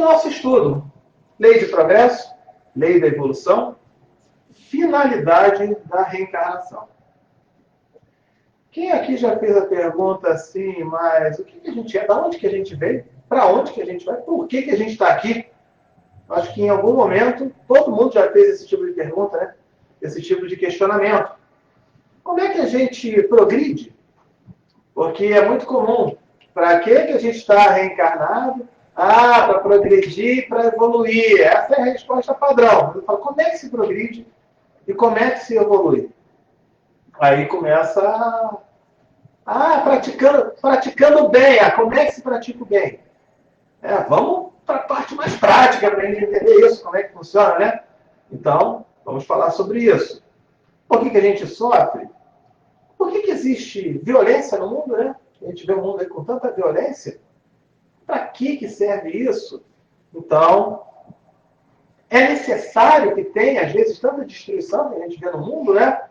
nosso estudo, lei de progresso, lei da evolução, finalidade da reencarnação. Quem aqui já fez a pergunta assim, mas o que a gente é? Da onde que a gente veio? Para onde que a gente vai? Por que a gente está aqui? Acho que em algum momento todo mundo já fez esse tipo de pergunta, né? Esse tipo de questionamento. Como é que a gente progride? Porque é muito comum. Para que a gente está reencarnado? Para progredir, para evoluir. Essa é a resposta padrão. Eu falo, como é que se progride e como é que se evolui? Aí começa praticando bem. Como é que se pratica o bem? Vamos para a parte mais prática para a gente entender isso, como é que funciona, né? Então, vamos falar sobre isso. Por que a gente sofre? Por que existe violência no mundo, né? A gente vê o mundo aí com tanta violência. Para que serve isso? Então, é necessário que tenha, às vezes, tanta destruição que a gente vê no mundo, né?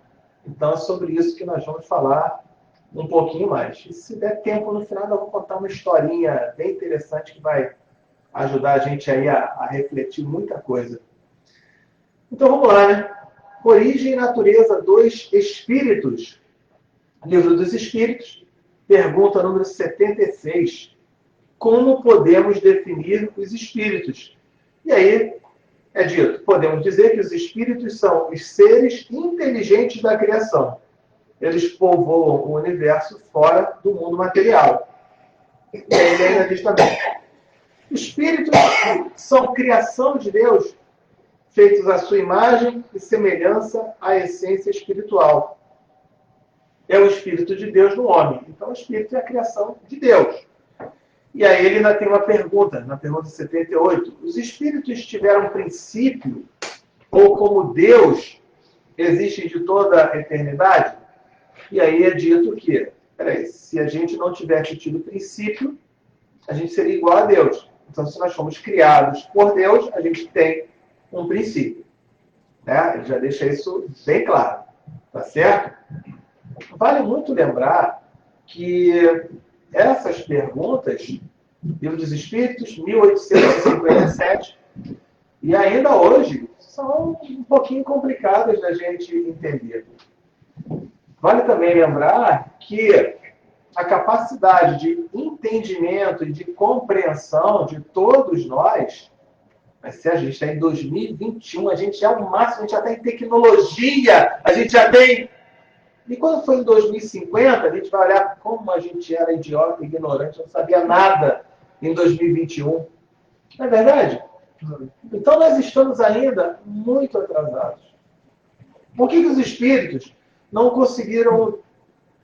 Então, é sobre isso que nós vamos falar um pouquinho mais. E se der tempo no final, eu vou contar uma historinha bem interessante que vai ajudar a gente aí a refletir muita coisa. Então, vamos lá, né? Origem e natureza dos espíritos. Livro dos Espíritos, pergunta número 76. Como podemos definir os espíritos? E aí é dito, podemos dizer que os espíritos são os seres inteligentes da criação. Eles povoam o universo fora do mundo material. E aí ele ainda diz também, espíritos são criação de Deus, feitos à sua imagem e semelhança à essência espiritual. É o Espírito de Deus no homem. Então, o Espírito é a criação de Deus. E aí ele ainda tem uma pergunta, na pergunta 78. Os Espíritos tiveram princípio, ou como Deus, existem de toda a eternidade? E aí é dito que, se a gente não tivesse tido princípio, a gente seria igual a Deus. Então, se nós fomos criados por Deus, a gente tem um princípio. Né? Ele já deixa isso bem claro. Tá certo? Vale muito lembrar que essas perguntas, Livro dos Espíritos, 1857, e ainda hoje, são um pouquinho complicadas da gente entender. Vale também lembrar que a capacidade de entendimento e de compreensão de todos nós, se a gente está em 2021, a gente já é o máximo, a gente já tem tecnologia, a gente já tem... E quando for em 2050, a gente vai olhar como a gente era idiota, ignorante, não sabia nada em 2021. Não é verdade? Então nós estamos ainda muito atrasados. Por que os espíritos não conseguiram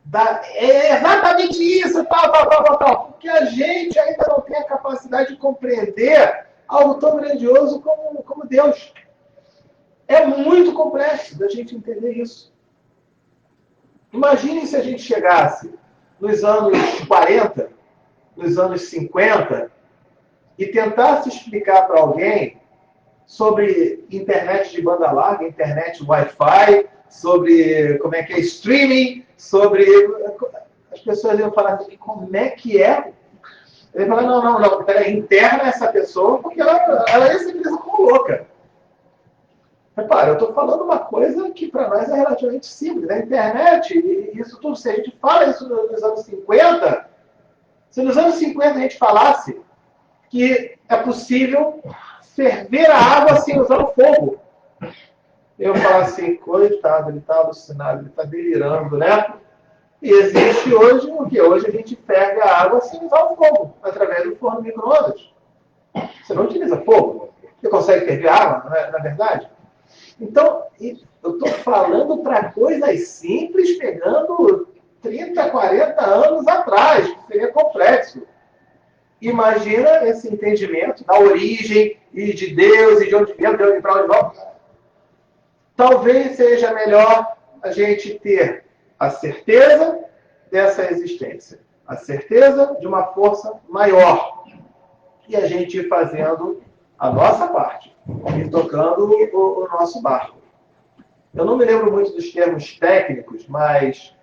dar... É exatamente isso, tal. Porque a gente ainda não tem a capacidade de compreender algo tão grandioso como Deus. É muito complexo da gente entender isso. Imaginem se a gente chegasse nos anos 40, nos anos 50, e tentasse explicar para alguém sobre internet de banda larga, internet Wi-Fi, sobre como é que é streaming, sobre... As pessoas iam falar assim, como é que é? Ele ia falar, não, peraí, interna essa pessoa, porque ela ia ser presa como louca. Repara, eu estou falando uma coisa que para nós é relativamente simples. Na internet, e isso tudo, se a gente fala isso nos anos 50, se nos anos 50 a gente falasse que é possível ferver a água sem usar o fogo, eu falo assim, coitado, ele está alucinado, ele está delirando, né? E existe hoje o que? Hoje a gente ferve a água sem usar o fogo, através do forno micro-ondas. Você não utiliza fogo. Você consegue ferver a água, na verdade? Então, eu estou falando para coisas simples, pegando 30, 40 anos atrás, que seria complexo. Imagina esse entendimento da origem e de Deus, e de onde vem, de onde para onde vamos. Talvez seja melhor a gente ter a certeza dessa existência, a certeza de uma força maior, e a gente ir fazendo a nossa parte, e tocando o nosso barco. Eu não me lembro muito dos termos técnicos, mas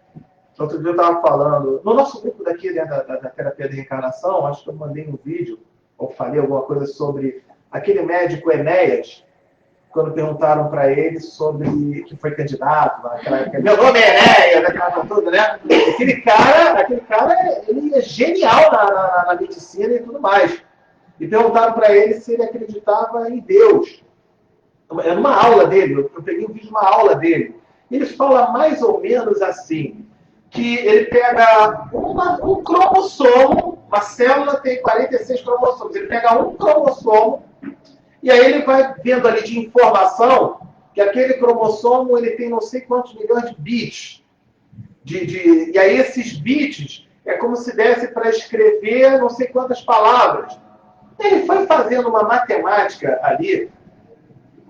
outro dia eu estava falando, no nosso grupo daqui, dentro da terapia de reencarnação, acho que eu mandei um vídeo ou falei alguma coisa sobre aquele médico Enéas, quando perguntaram para ele sobre que foi candidato, meu nome é Enéas, aquela coisa toda, né? Aquele cara, ele é genial na medicina e tudo mais. E perguntaram para ele se ele acreditava em Deus. Era uma aula dele, eu peguei um vídeo de uma aula dele. Ele fala mais ou menos assim, que ele pega um cromossomo, uma célula tem 46 cromossomos, ele pega um cromossomo, e aí ele vai vendo ali de informação que aquele cromossomo ele tem não sei quantos milhões de bits. E aí esses bits é como se desse para escrever não sei quantas palavras. Ele foi fazendo uma matemática ali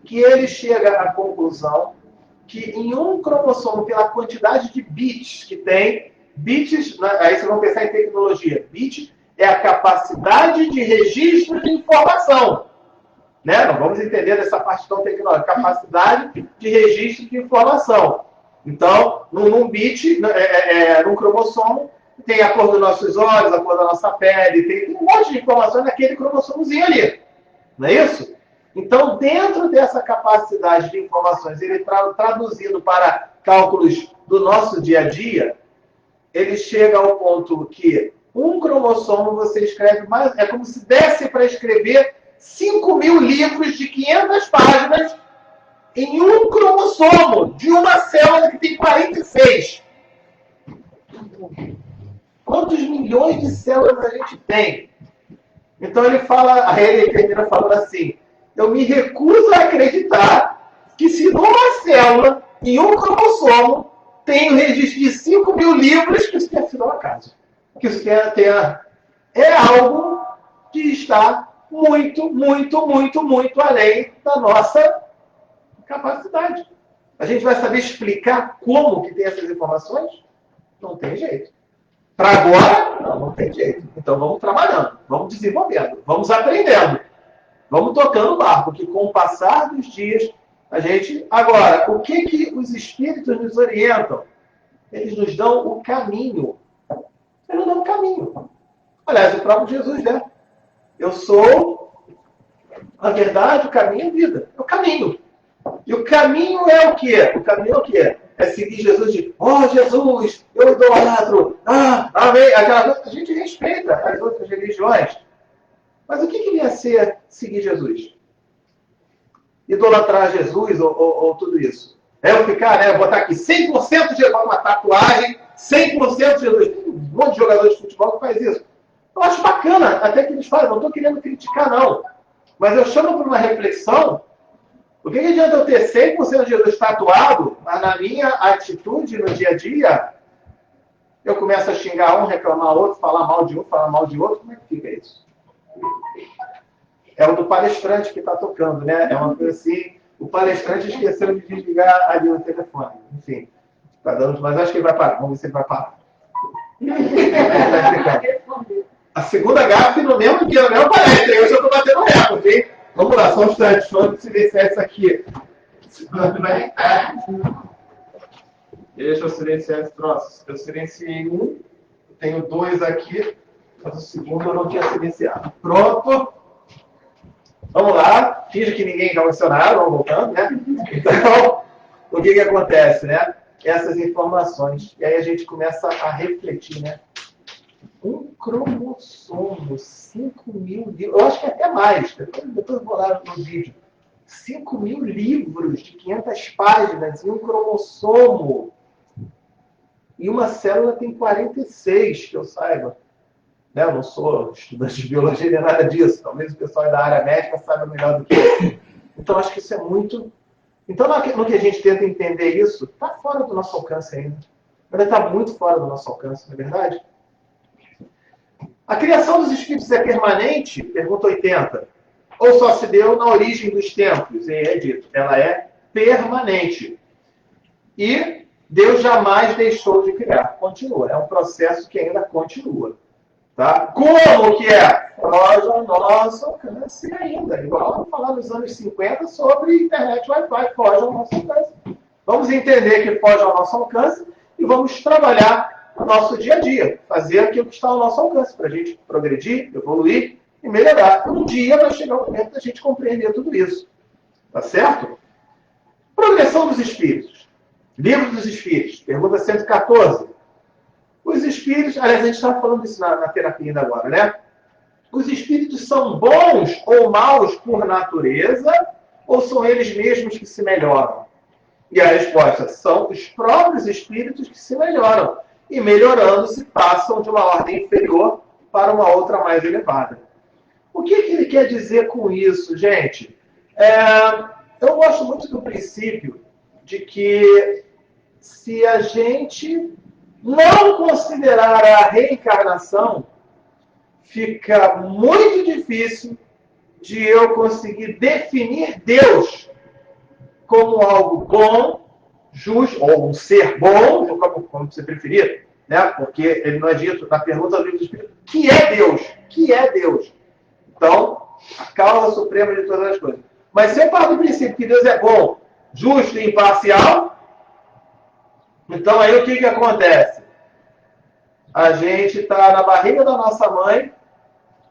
que ele chega à conclusão que em um cromossomo, pela quantidade de bits que tem, bits, aí vocês vão pensar em tecnologia, bit é a capacidade de registro de informação. Né? Não vamos entender dessa parte tão tecnológica, capacidade de registro de informação. Então, num bit, num cromossomo, tem a cor dos nossos olhos, a cor da nossa pele, tem um monte de informação naquele cromossomozinho ali. Não é isso? Então, dentro dessa capacidade de informações, ele traduzindo para cálculos do nosso dia a dia, ele chega ao ponto que um cromossomo você escreve mais, é como se desse para escrever 5.000 livros de 500 páginas em um cromossomo de uma célula que tem 46. Quantos milhões de células a gente tem? Então ele termina falando assim, eu me recuso a acreditar que se numa célula, em um cromossomo, tem o registro de 5.000 livros, que isso tenha sido um acaso. Que isso é algo que está muito, muito, muito, muito além da nossa capacidade. A gente vai saber explicar como que tem essas informações? Não tem jeito. Para agora, não tem jeito. Então vamos trabalhando, vamos desenvolvendo, vamos aprendendo, vamos tocando o barco, porque com o passar dos dias, a gente... Agora, o que os espíritos nos orientam? Eles nos dão o caminho. Eles nos dão o caminho. Aliás, o próprio Jesus, né? Eu sou a verdade, o caminho e a vida. É o caminho. E o caminho é o quê? O caminho é o quê? É seguir Jesus de, Jesus, eu idolatro, amém. A gente respeita as outras religiões. Mas o que queria ser seguir Jesus? Idolatrar Jesus ou tudo isso? É eu ficar, né? Botar aqui 100% de Jesus, uma tatuagem, 100% de Jesus. Tem um monte de jogador de futebol que faz isso. Eu acho bacana, até que eles falam, não estou querendo criticar, não. Mas eu chamo para uma reflexão. O que adianta eu ter 100% de Jesus tatuado, mas na minha atitude no dia a dia, eu começo a xingar um, reclamar outro, falar mal de um, falar mal de outro? Como é que fica isso? É o do palestrante que está tocando, né? É uma coisa assim, o palestrante esqueceu de desligar ali o telefone. Enfim, tá dando, mas acho que ele vai parar. Vamos ver se ele vai parar. A segunda gafe no mesmo dia, no mesmo palestra. Eu já estou batendo recorde, hein? Vamos lá, só um instante. Deixa eu silenciar isso aqui. Deixa eu silenciar esse troço. Eu silenciei um, tenho dois aqui, mas o segundo eu não tinha silenciado. Pronto. Vamos lá. Finge que ninguém está emocionado, vamos voltando, né? Então, o que acontece, né? Essas informações. E aí a gente começa a refletir, né? Um cromossomo, 5.000 livros, eu acho que até mais, depois eu vou lá no vídeo. 5.000 livros de 500 páginas em um cromossomo. E uma célula tem 46, que eu saiba. Né? Eu não sou estudante de biologia nem nada disso. Talvez o pessoal da área médica saiba melhor do que eu. Então, acho que isso é muito... Então, no que a gente tenta entender isso, está fora do nosso alcance ainda. Ainda está muito fora do nosso alcance, não é verdade? A criação dos espíritos é permanente? Pergunta 80. Ou só se deu na origem dos tempos? E é dito, ela é permanente. E Deus jamais deixou de criar. Continua. É um processo que ainda continua. Tá? Como que é? Foge ao nosso alcance ainda. Igual vamos falar nos anos 50 sobre internet Wi-Fi. Foge ao nosso alcance. Vamos entender que foge ao nosso alcance e vamos trabalhar no nosso dia a dia, fazer aquilo que está ao nosso alcance, para a gente progredir, evoluir e melhorar. Um dia vai chegar o momento da gente compreender tudo isso. Tá certo? Progressão dos espíritos. Livro dos Espíritos, pergunta 114. Os espíritos, aliás, a gente estava falando isso na terapia ainda agora, né? Os espíritos são bons ou maus por natureza, ou são eles mesmos que se melhoram? E a resposta, são os próprios espíritos que se melhoram. E melhorando-se, passam de uma ordem inferior para uma outra mais elevada. O que ele quer dizer com isso, gente? Eu gosto muito do princípio de que se a gente não considerar a reencarnação, fica muito difícil de eu conseguir definir Deus como algo bom, justo, ou um ser bom, como você preferir, né? Porque ele não é dito na pergunta do livro do Espírito, que é Deus? Que é Deus? Então, a causa suprema de todas as coisas. Mas se eu parto do princípio que Deus é bom, justo e imparcial, então aí o que acontece? A gente está na barriga da nossa mãe,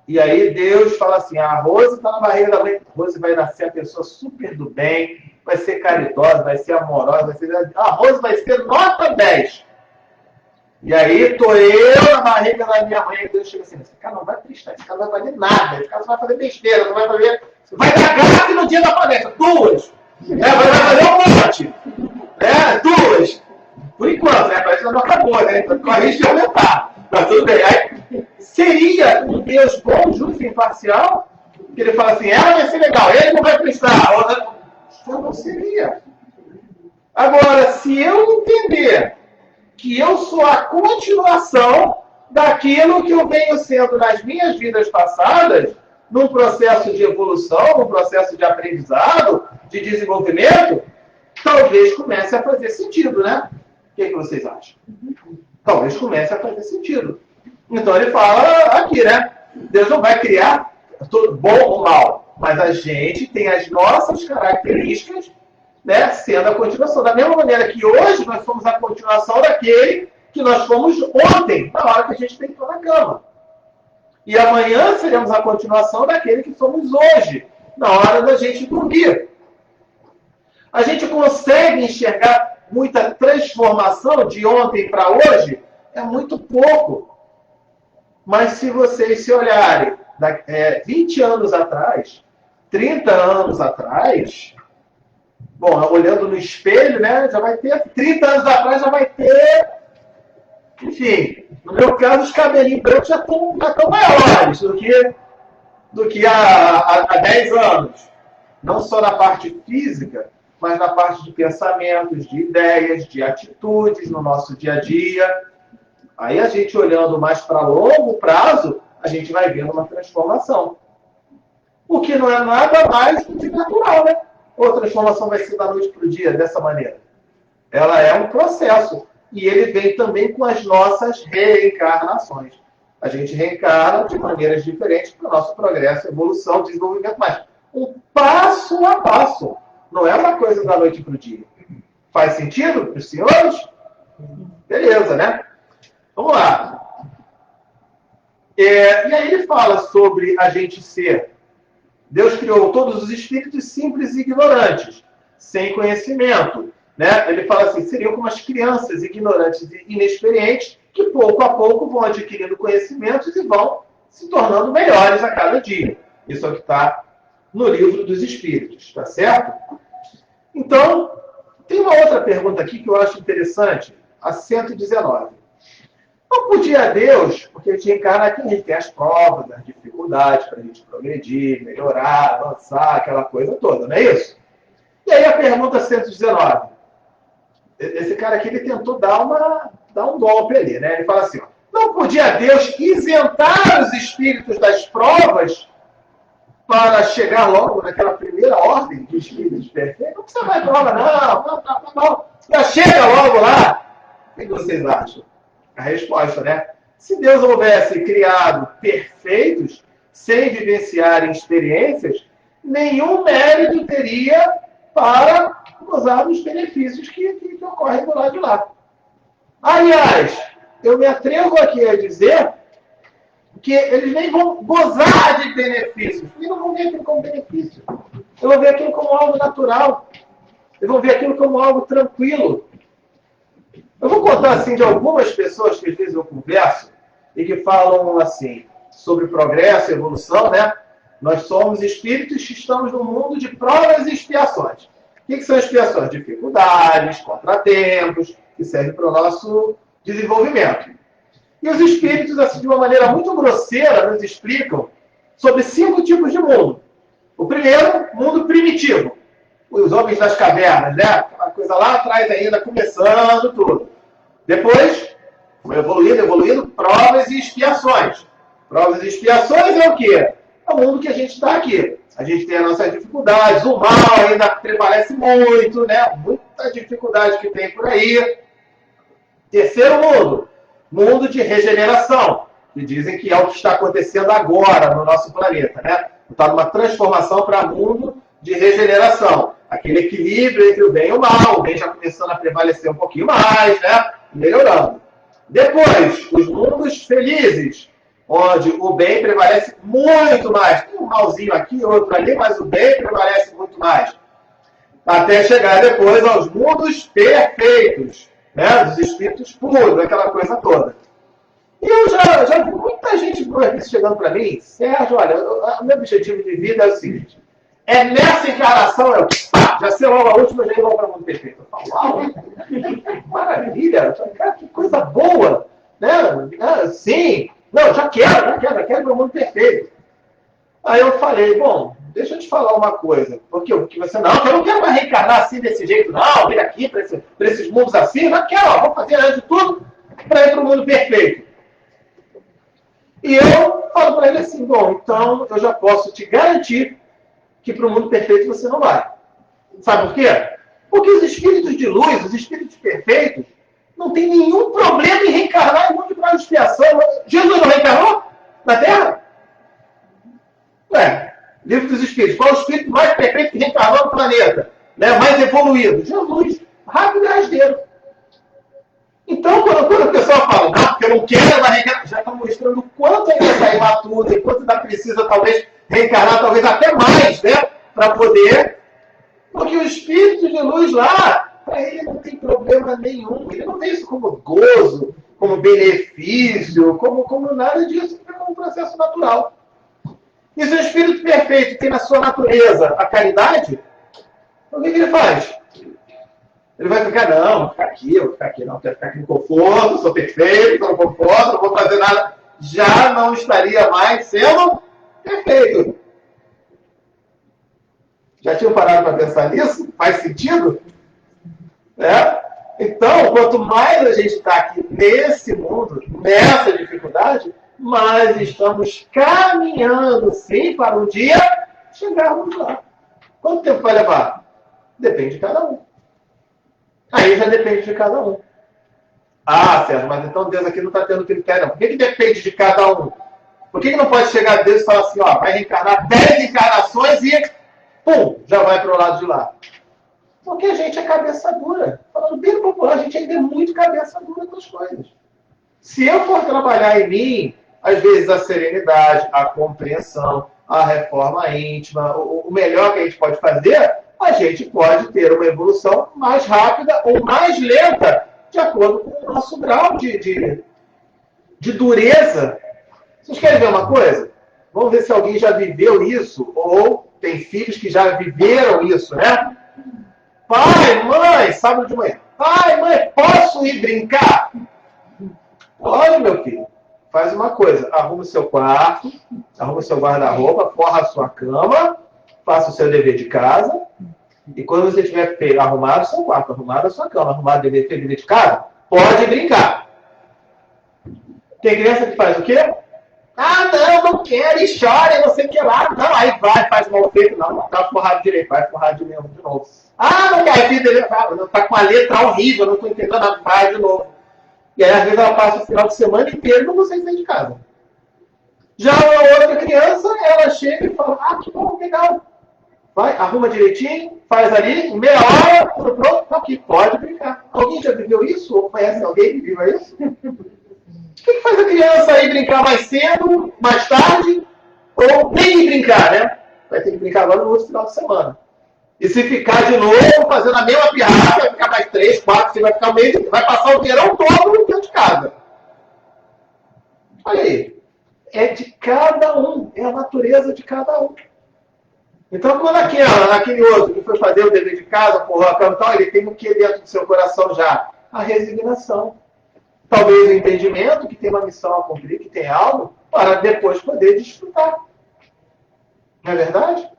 e aí Deus fala assim, a Rose está na barriga da mãe, a Rose vai nascer a pessoa super do bem, vai ser caridosa, vai ser amorosa, a Rose vai ser nota 10. E aí estou eu na barriga da minha mãe, e Deus chega assim, esse cara não vai prestar, esse cara não vai fazer nada, esse cara só vai fazer besteira, não vai fazer... Vai dar graça no dia da palestra, 2. Vai fazer um monte. 2. Por enquanto, né? Parece que não acabou, né? Com a gente aumentar. Mas tudo bem. Aí, seria um Deus bom, justo e imparcial? Que ele fala assim, ela vai ser legal, ele não vai prestar. Só não seria. Agora, se eu entender que eu sou a continuação daquilo que eu venho sendo nas minhas vidas passadas, num processo de evolução, num processo de aprendizado, de desenvolvimento, talvez comece a fazer sentido, né? O que vocês acham? Talvez comece a fazer sentido. Então ele fala aqui, né? Deus não vai criar bom ou mal, mas a gente tem as nossas características, né, sendo a continuação. Da mesma maneira que hoje nós somos a continuação daquele que nós fomos ontem, na hora que a gente deitou na cama. E amanhã seremos a continuação daquele que somos hoje, na hora da gente dormir. A gente consegue enxergar muita transformação de ontem para hoje? É muito pouco. Mas se vocês se olharem 20 anos atrás, 30 anos atrás, bom, olhando no espelho, né, já vai ter, 30 anos atrás já vai ter, enfim, no meu caso, os cabelinhos brancos já estão maiores do que há 10 anos. Não só na parte física, mas na parte de pensamentos, de ideias, de atitudes no nosso dia a dia. Aí a gente olhando mais para longo prazo, a gente vai vendo uma transformação. O que não é nada mais do que natural, né? Ou a transformação vai ser da noite para o dia, dessa maneira. Ela é um processo. E ele vem também com as nossas reencarnações. A gente reencarna de maneiras diferentes para o nosso progresso, evolução, desenvolvimento, mas um passo a passo. Não é uma coisa da noite para o dia. Faz sentido para os senhores? Beleza, né? Vamos lá. E aí ele fala sobre a gente ser. Deus criou todos os espíritos simples e ignorantes, sem conhecimento. Né? Ele fala assim, seriam como as crianças ignorantes e inexperientes que pouco a pouco vão adquirindo conhecimentos e vão se tornando melhores a cada dia. Isso é o que está no livro dos Espíritos, tá certo? Então, tem uma outra pergunta aqui que eu acho interessante, a 119. Não podia Deus, porque a gente encarna aqui, a gente tem as provas, as dificuldades para a gente progredir, melhorar, avançar, aquela coisa toda, não é isso? E aí a pergunta 119. Esse cara aqui, ele tentou dar um golpe ali, né? Ele fala assim, ó, não podia Deus isentar os espíritos das provas para chegar logo naquela primeira ordem de espíritos perfeitos? Não precisa mais prova, não. Já chega logo lá. O que vocês acham? A resposta, né? Se Deus houvesse criado perfeitos, sem vivenciarem experiências, nenhum mérito teria para gozar dos benefícios que ocorrem do lado de lá. Aliás, eu me atrevo aqui a dizer Porque eles nem vão gozar de benefícios. Eles não vão ver aquilo como benefício. Eles vão ver aquilo como algo natural. Eles vão ver aquilo como algo tranquilo. Eu vou contar assim de algumas pessoas que às vezes eu converso e que falam assim sobre progresso e evolução, né? Nós somos espíritos que estamos no mundo de provas e expiações. O que são expiações? Dificuldades, contratempos, que servem para o nosso desenvolvimento. E os espíritos, assim, de uma maneira muito grosseira, nos explicam sobre 5 tipos de mundo. O primeiro, mundo primitivo. Os homens das cavernas, né? Uma coisa lá atrás ainda, começando tudo. Depois, foi evoluindo, provas e expiações. Provas e expiações é o quê? É o mundo que a gente está aqui. A gente tem as nossas dificuldades, o mal ainda prevalece muito, né? Muita dificuldade que tem por aí. Terceiro mundo, mundo de regeneração, que dizem que é o que está acontecendo agora no nosso planeta, né? Está numa transformação para mundo de regeneração. Aquele equilíbrio entre o bem e o mal, o bem já começando a prevalecer um pouquinho mais, né? Melhorando. Depois, os mundos felizes, onde o bem prevalece muito mais. Tem um malzinho aqui, outro ali, mas o bem prevalece muito mais. Até chegar depois aos mundos perfeitos, né? Dos espíritos puros, aquela coisa toda. E eu já vi muita gente chegando para mim, Sérgio, olha, o meu objetivo de vida é o seguinte, é nessa encarnação, já sei logo a última, já ir logo para o mundo perfeito. Eu falo, uau, maravilha, cara, que coisa boa, né? Sim, não, já quero para o mundo perfeito. Aí eu falei, bom, deixa eu te falar uma coisa, porque você, não, eu não quero mais reencarnar assim desse jeito, não, vir aqui para esses mundos assim, não quero, ó, vou fazer antes de tudo para ir para o mundo perfeito. E eu falo para ele assim, bom, então eu já posso te garantir que para o mundo perfeito você não vai. Sabe por quê? Porque os espíritos de luz, os espíritos perfeitos, não tem nenhum problema em reencarnar em mundo de prova de expiação. Jesus não reencarnou na Terra? Livro dos Espíritos. Qual é o espírito mais perfeito que reencarnou no planeta? Né? Mais evoluído? Jesus. Rápido e rasteiro. Então, quando o pessoal fala, não, porque eu não quero mais reencarnar, já estão mostrando o quanto ainda está imaturo, e quanto ainda precisa, talvez, reencarnar, talvez até mais, né? Para poder. Porque o espírito de luz lá, para ele não tem problema nenhum. Ele não vê isso como gozo, como benefício, como nada disso, é como um processo natural. E se o espírito perfeito tem na sua natureza a caridade, o que ele faz? Ele vai ficar, não, vou ficar aqui, não, quero ficar aqui no conforto, sou perfeito, estou no conforto, não vou fazer nada. Já não estaria mais sendo perfeito. Já tinham parado para pensar nisso? Faz sentido? Então, quanto mais a gente está aqui nesse mundo, nessa dificuldade, mais estamos caminhando, sim, para um dia chegarmos lá. Quanto tempo vai levar? Depende de cada um. Aí já depende de cada um. Ah, Sérgio, mas então Deus aqui não está tendo critério. Por que depende de cada um? Por que não pode chegar a Deus e falar assim, ó, vai reencarnar 10 encarnações e, pum, já vai para o lado de lá? Porque a gente é cabeça dura. Falando bem popular, a gente ainda é muito cabeça dura com as coisas. Se eu for trabalhar em mim, às vezes a serenidade, a compreensão, a reforma íntima, o melhor que a gente pode fazer, a gente pode ter uma evolução mais rápida ou mais lenta, de acordo com o nosso grau de dureza. Vocês querem ver uma coisa? Vamos ver se alguém já viveu isso, ou tem filhos que já viveram isso, né? Pai, mãe, sábado de manhã. Pai, mãe, posso ir brincar? Pode, meu filho. Faz uma coisa, arruma o seu quarto, arruma o seu guarda-roupa, forra a sua cama, faça o seu dever de casa, e quando você tiver arrumado o seu quarto, arrumado a sua cama, arrumado o dever de casa, pode brincar. Tem criança que faz o quê? Ah, não quero, e chora, e não sei o que lá. Não, aí vai, faz mal feito, não tá forrado direito, vai forrado de novo. Ah, não quero, filho, tá com a letra horrível, não tô entendendo nada, vai de novo. E aí, às vezes, ela passa o final de semana inteiro e não consegue sair de casa. Já a outra criança, ela chega e fala, ah, que bom, legal. Vai, arruma direitinho, faz ali, em meia hora, tudo pronto, tá aqui, pode brincar. Alguém já viveu isso? Ou conhece alguém que viva isso? que faz a criança ir brincar mais cedo, mais tarde, ou nem ir brincar, né? Vai ter que brincar agora no outro final de semana. E se ficar de novo fazendo a mesma piada, vai ficar mais 3, 4, 5, vai ficar um mês, vai passar o verão todo dentro de casa. Olha aí. É de cada um, é a natureza de cada um. Então, quando aquele outro que foi fazer o dever de casa, porra, então ele tem o que dentro do seu coração já? A resignação. Talvez o entendimento que tem uma missão a cumprir, que tem algo, para depois poder desfrutar. Não é verdade?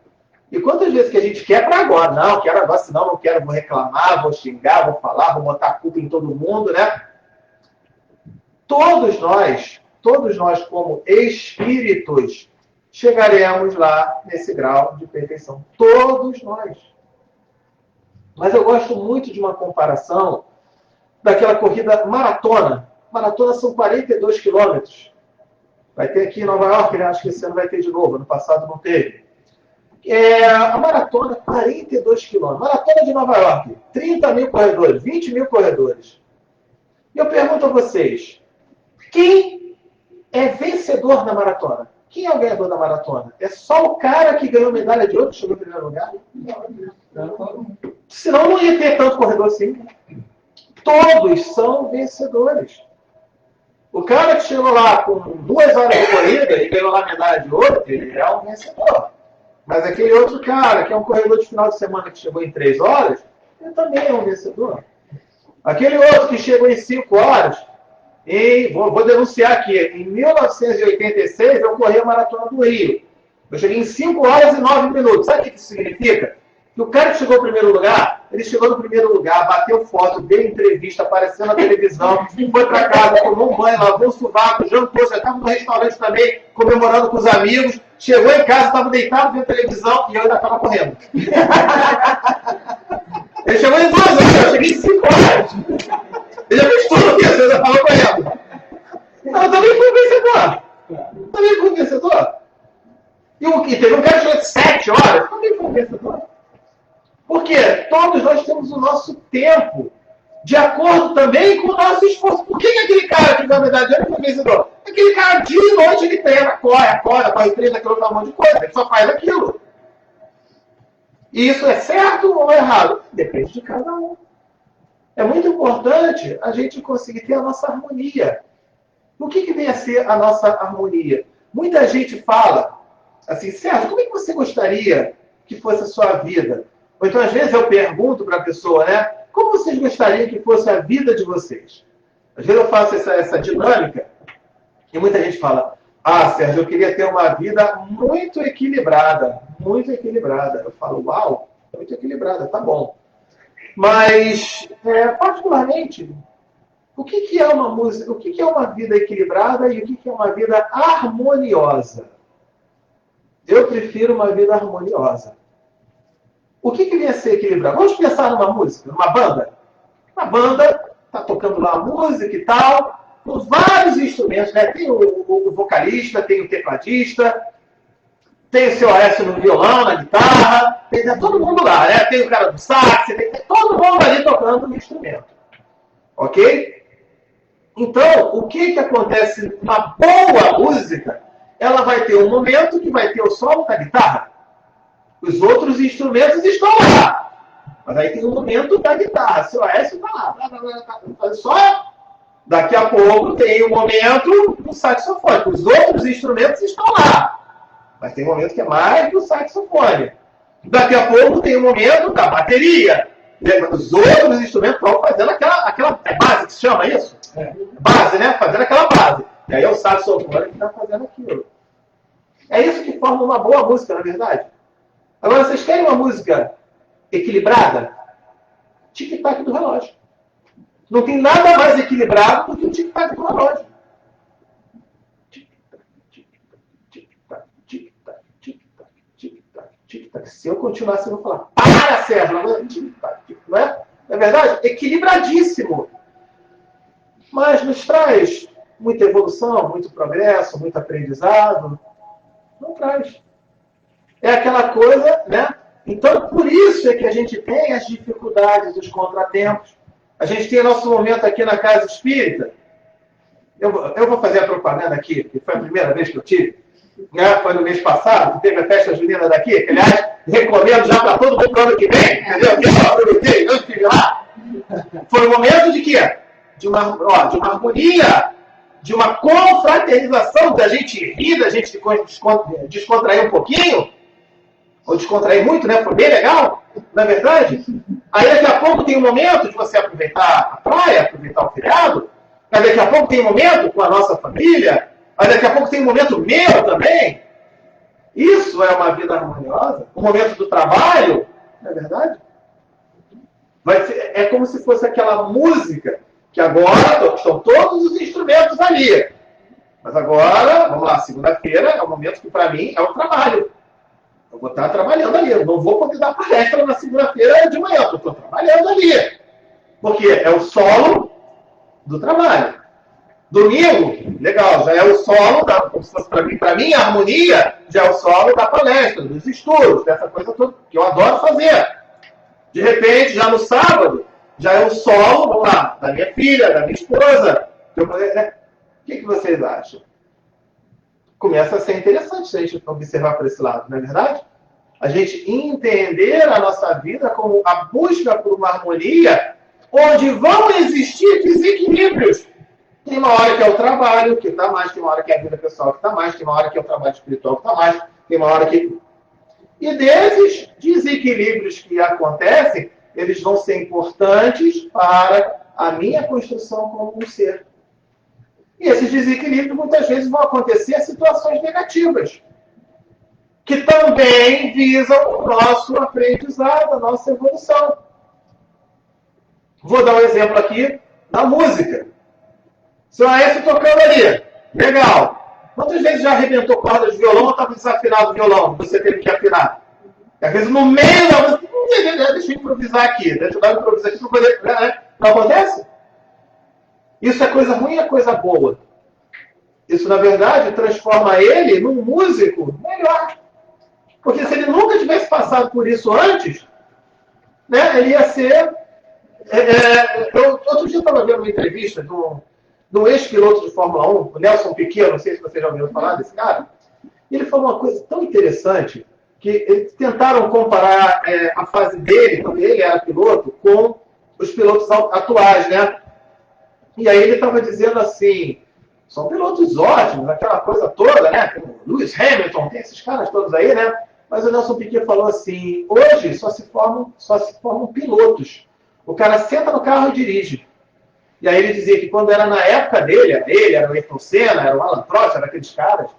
E quantas vezes que a gente quer para agora? Não, quero agora, senão não quero, vou reclamar, vou xingar, vou falar, vou botar culpa em todo mundo, né? Todos nós como espíritos, chegaremos lá nesse grau de perfeição. Todos nós. Mas eu gosto muito de uma comparação daquela corrida maratona. Maratona são 42 quilômetros. Vai ter aqui em Nova York, né? Acho que esse ano vai ter de novo. Ano passado não teve. A maratona, 42 quilômetros. Maratona de Nova York, 30 mil corredores, 20 mil corredores. E eu pergunto a vocês, quem é vencedor na maratona? Quem é o ganhador da maratona? É só o cara que ganhou medalha de ouro que chegou em primeiro lugar? Não. Senão não ia ter tanto corredor assim. Todos são vencedores. O cara que chegou lá com 2 horas de corrida e ganhou lá a medalha de ouro, ele é um vencedor. Mas aquele outro cara, que é um corredor de final de semana que chegou em 3 horas, ele também é um vencedor. Aquele outro que chegou em 5 horas, vou denunciar aqui, em 1986 eu corri a Maratona do Rio. Eu cheguei em 5 horas e 9 minutos. Sabe o que isso significa? Que o cara que chegou em primeiro lugar, ele chegou no primeiro lugar, bateu foto, deu entrevista, apareceu na televisão, foi para casa, tomou um banho, lavou o sovaco, jantou, já estava no restaurante também, comemorando com os amigos, chegou em casa, estava deitado vendo televisão e eu ainda estava correndo. Ele chegou em 2 horas, eu cheguei em 5 horas. Ele já fez tudo isso, eu ainda estava correndo. Então, eu também fui vencedor. E teve um cara que chegou de 7 horas, também foi vencedor. Porque todos nós temos o nosso tempo, de acordo também com o nosso esforço. Por que aquele cara que ganhou a medalha de ouro foi vencedor? Aquele cara, dia e noite, ele treina, corre 30 km, um monte de coisa, ele só faz aquilo. E isso é certo ou é errado? Depende de cada um. É muito importante a gente conseguir ter a nossa harmonia. O que vem a ser a nossa harmonia? Muita gente fala assim, Sérgio, como é que você gostaria que fosse a sua vida? Ou então, às vezes, eu pergunto para a pessoa, né? Como vocês gostariam que fosse a vida de vocês? Às vezes eu faço essa dinâmica e muita gente fala, Sérgio, eu queria ter uma vida muito equilibrada. Muito equilibrada. Eu falo, uau, muito equilibrada, tá bom. Mas, particularmente, o que é uma música? O que é uma vida equilibrada e o que é uma vida harmoniosa? Eu prefiro uma vida harmoniosa. O que vem a ser equilibrado? Vamos pensar numa música, numa banda. Uma banda está tocando lá a música e tal, com vários instrumentos, né? Tem o vocalista, tem o tecladista, tem o seu Aécio no violão, na guitarra, tem todo mundo lá, né? Tem o cara do sax, tem todo mundo ali tocando no instrumento. Ok? Então, o que acontece numa boa música? Ela vai ter um momento que vai ter o solo da guitarra. Os outros instrumentos estão lá. Mas aí tem um momento da guitarra. Seu Aécio está lá. Só daqui a pouco tem um momento do saxofone. Os outros instrumentos estão lá. Mas tem um momento que é mais do saxofone. Daqui a pouco tem um momento da bateria. Os outros instrumentos estão fazendo aquela base que se chama isso? Base, né? Fazendo aquela base. E aí é o saxofone que está fazendo aquilo. É isso que forma uma boa música, na verdade. Agora, vocês querem uma música equilibrada? Tic-tac do relógio. Não tem nada mais equilibrado do que o tic-tac do relógio. Tic-tac, tic-tac, tic-tac, tic-tac, tic-tac, tic-tac, tic-tac. Se eu continuar assim, eu vou falar, para, Sérgio! Não é? Não é verdade? Equilibradíssimo. Mas nos traz muita evolução, muito progresso, muito aprendizado. Não traz. É aquela coisa, né? Então, por isso é que a gente tem as dificuldades, os contratempos. A gente tem nosso momento aqui na Casa Espírita. Eu vou fazer a propaganda aqui, que foi a primeira vez que eu tive. Né? Foi no mês passado, que teve a festa junina daqui, que, aliás, recomendo já para todo mundo para o ano que vem, entendeu? Eu aproveitei, eu estive lá. Foi um momento de quê? De uma harmonia, de uma confraternização, da gente rir, da gente descontrair um pouquinho, ou descontrair muito, né? Foi bem legal, não é verdade? Aí daqui a pouco tem um momento de você aproveitar a praia, aproveitar o feriado, aí daqui a pouco tem um momento com a nossa família, aí daqui a pouco tem um momento meu também. Isso é uma vida harmoniosa? O momento do trabalho, não é verdade? É como se fosse aquela música, que agora estão todos os instrumentos ali. Mas agora, vamos lá, segunda-feira é o momento que para mim é o trabalho. Eu vou estar trabalhando ali. Eu não vou poder dar palestra na segunda-feira de manhã. Eu estou trabalhando ali. Porque é o solo do trabalho. Domingo, legal, já é o solo, como se fosse para mim, a harmonia já é o solo da palestra, dos estudos, dessa coisa toda que eu adoro fazer. De repente, já no sábado, já é o solo, vamos lá, da minha filha, da minha esposa. Né? O que vocês acham? Começa a ser interessante se a gente observar por esse lado, não é verdade? A gente entender a nossa vida como a busca por uma harmonia onde vão existir desequilíbrios. Tem uma hora que é o trabalho que está mais, tem uma hora que é a vida pessoal que está mais, tem uma hora que é o trabalho espiritual que está mais, tem uma hora que... E desses desequilíbrios que acontecem, eles vão ser importantes para a minha construção como um ser. E esses desequilíbrios, muitas vezes, vão acontecer em situações negativas, que também visam o nosso aprendizado, a nossa evolução. Vou dar um exemplo aqui da música. Seu Aécio tocando ali. Legal. Quantas vezes já arrebentou corda de violão ou estava desafinado o violão? Você teve que afinar. Às vezes no meio da música, deixa eu improvisar aqui. Deixa eu dar um improviso aqui para poder... Não acontece? Isso é coisa ruim ou é coisa boa? Isso, na verdade, transforma ele num músico melhor. Porque se ele nunca tivesse passado por isso antes, né, ele ia ser... outro dia eu estava vendo uma entrevista de um ex-piloto de Fórmula 1, o Nelson Piquet, não sei se vocês já ouviram falar desse cara. E ele falou uma coisa tão interessante, que eles tentaram comparar a fase dele, quando ele era piloto, com os pilotos atuais, né? E aí ele estava dizendo assim, são pilotos ótimos, aquela coisa toda, né? Tem o Lewis Hamilton, tem esses caras todos aí, né? Mas o Nelson Piquet falou assim, hoje só se formam pilotos. O cara senta no carro e dirige. E aí ele dizia que quando era na época dele, era o Ayrton Senna, era o Alan Prost, era aqueles caras,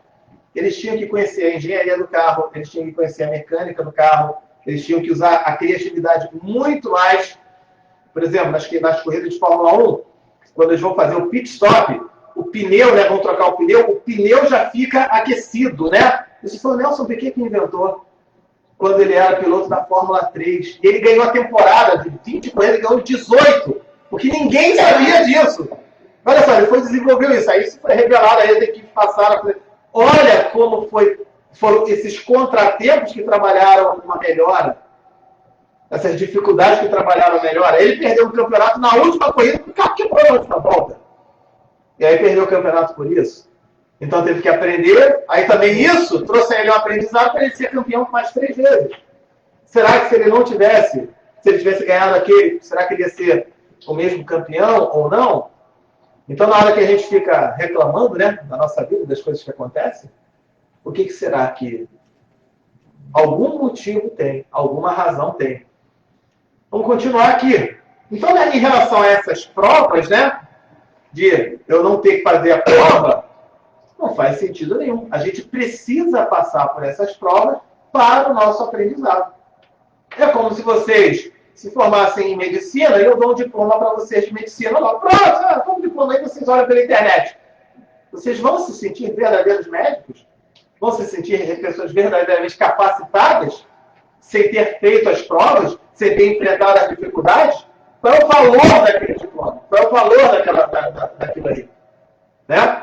eles tinham que conhecer a engenharia do carro, eles tinham que conhecer a mecânica do carro, eles tinham que usar a criatividade muito mais. Por exemplo, nas corridas de Fórmula 1, quando eles vão fazer o pit stop, o pneu, né, vão trocar o pneu já fica aquecido, né? Isso foi o Nelson Piquet que inventou, quando ele era piloto da Fórmula 3. E ele ganhou a temporada de 20 corridas, ele ganhou 18, porque ninguém sabia disso. Olha só, ele desenvolveu isso. Aí isso foi revelado, aí as equipes passaram. Olha como foram esses contratempos que trabalharam uma melhora. Essas dificuldades que trabalharam melhor. Ele perdeu o campeonato na última corrida, porque o carro quebrou na última volta. E aí perdeu o campeonato por isso. Então teve que aprender. Aí também isso trouxe a ele um aprendizado para ele ser campeão mais 3 vezes. Será que se ele tivesse ganhado aquele, será que ele ia ser o mesmo campeão ou não? Então na hora que a gente fica reclamando, né, da nossa vida, das coisas que acontecem, o que será que algum motivo tem, alguma razão tem? Vamos continuar aqui. Então, né, em relação a essas provas, né, de eu não ter que fazer a prova, não faz sentido nenhum. A gente precisa passar por essas provas para o nosso aprendizado. É como se vocês se formassem em medicina e eu dou um diploma para vocês de medicina. Lá, pronto, toma um diploma aí, vocês olham pela internet. Vocês vão se sentir verdadeiros médicos? Vão se sentir pessoas verdadeiramente capacitadas sem ter feito as provas, sem ter enfrentado as dificuldades? Qual é o valor daquele diploma? Qual é o valor daquilo aí? Né?